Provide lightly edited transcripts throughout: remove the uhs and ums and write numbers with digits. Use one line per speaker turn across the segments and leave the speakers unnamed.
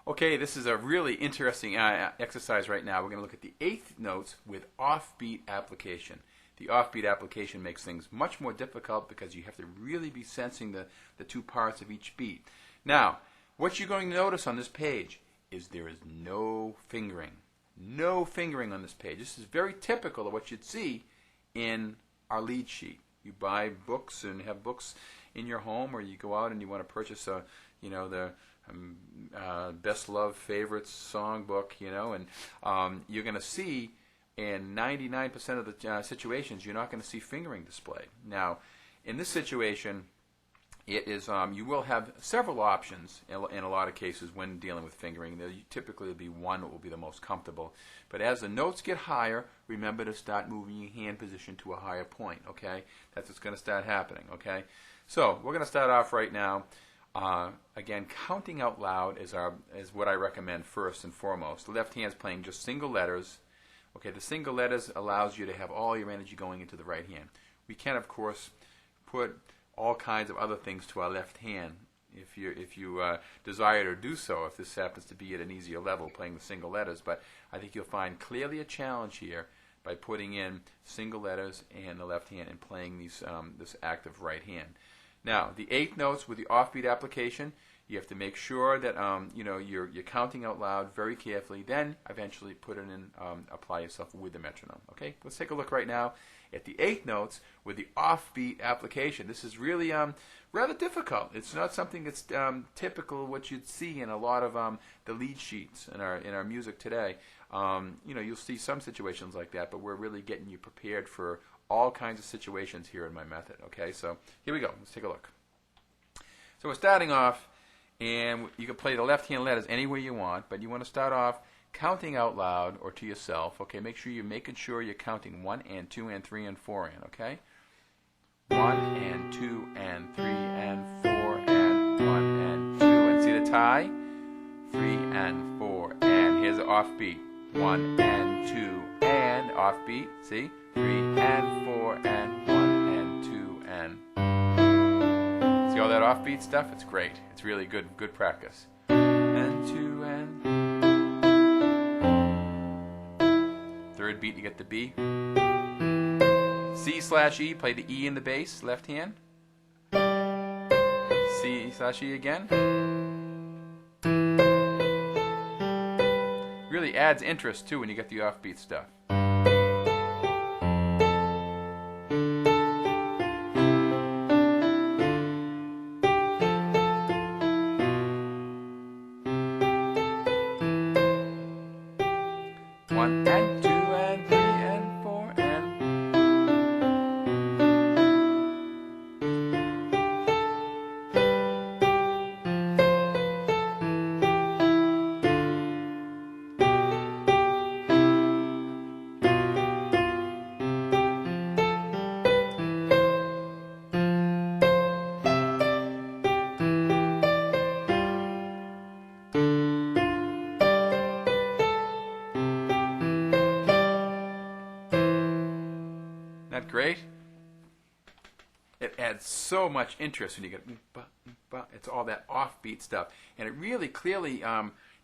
Okay, this is a really interesting exercise right now. We're going to look at the eighth notes with offbeat application. The offbeat application makes things much more difficult because you have to really be sensing the two parts of each beat. Now, what you're going to notice on this page is there is no fingering. No fingering on this page. This is very typical of what you'd see in our lead sheet. You buy books and have books in your home, or you go out and you want to purchase the best loved favorites song book, and you're going to see in 99% of the situations you're not going to see fingering displayed. Now, in this situation, it is you will have several options in a lot of cases when dealing with fingering. There typically will be one that will be the most comfortable. But as the notes get higher, remember to start moving your hand position to a higher point. Okay, that's what's going to start happening. Okay, so we're going to start off right now. Again, counting out loud is what I recommend first and foremost. The left hand's playing just single letters. Okay, the single letters allows you to have all your energy going into the right hand. We can, of course, put all kinds of other things to our left hand if you desire to do so, if this happens to be at an easier level playing the single letters. But I think you'll find clearly a challenge here by putting in single letters and the left hand and playing these this active right hand. Now, the eighth notes with the offbeat application, you have to make sure that you're counting out loud very carefully. Then eventually put it in, apply yourself with the metronome. Okay, let's take a look right now at the eighth notes with the offbeat application. This is really rather difficult. It's not something that's typical of what you'd see in a lot of the lead sheets in our music today. You'll see some situations like that, but we're really getting you prepared for all kinds of situations here in my method. Okay, so here we go. Let's take a look. So we're starting off, and you can play the left hand letters any way you want, but you want to start off counting out loud or to yourself. Okay, make sure you're counting 1 and 2 and 3 and 4 in. Okay, 1 and 2 and 3 and 4 and 1 and 2, and see the tie? 3 and 4, and here's the offbeat. 1 and 2 and offbeat. See? 3 and 4 and 1 and 2 and. See all that offbeat stuff? It's great. It's really good practice. And 2 and. Third beat, you get the B. C/E, play the E in the bass, left hand. C/E again. Really adds interest too when you get the offbeat stuff. One and two and three and four and. Not great? It adds so much interest when you get it's all that offbeat stuff, and it really clearly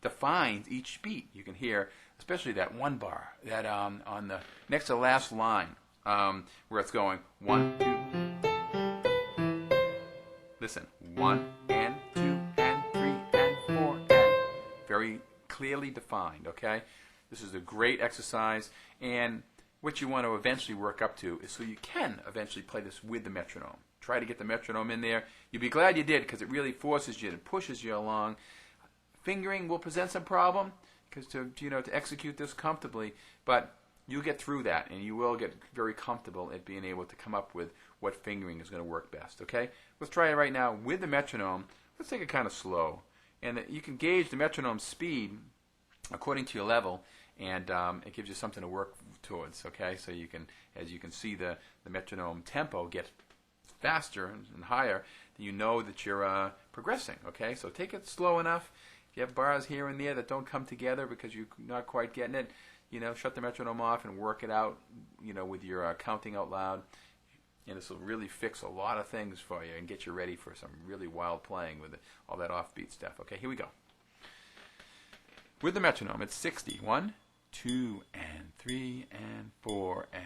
defines each beat. You can hear, especially that one bar, that on the next to the last line, where it's going 1, 2. Listen, 1 and 2 and 3 and 4 and. Very clearly defined. Okay, this is a great exercise, and what you want to eventually work up to is so you can eventually play this with the metronome. Try to get the metronome in there. You'll be glad you did, because it really forces you and pushes you along. Fingering will present some problem because to execute this comfortably, but you'll get through that, and you will get very comfortable at being able to come up with what fingering is going to work best. Okay, let's try it right now with the metronome. Let's take it kind of slow, and you can gauge the metronome speed according to your level, and it gives you something to work towards. Okay, so you can, as you can see, the metronome tempo gets faster and higher, then you know that you're progressing. Okay, so take it slow enough. If you have bars here and there that don't come together because you're not quite getting it, shut the metronome off and work it out, with your counting out loud. And this will really fix a lot of things for you and get you ready for some really wild playing with all that offbeat stuff. Okay, here we go. with the metronome. It's 60. 1, 2, and 3, and 4, and...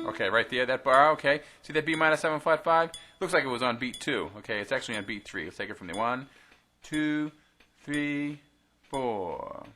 Okay, right there, that bar, okay. See that B minor 7 flat 5? Looks like it was on beat 2. Okay, it's actually on beat 3. Let's take it from the 1, 2, 3, 4.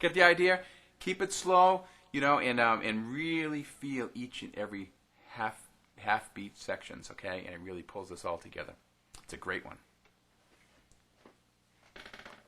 Get the idea? Keep it slow, you know, and really feel each and every half beat sections, okay? And it really pulls this all together. It's a great one.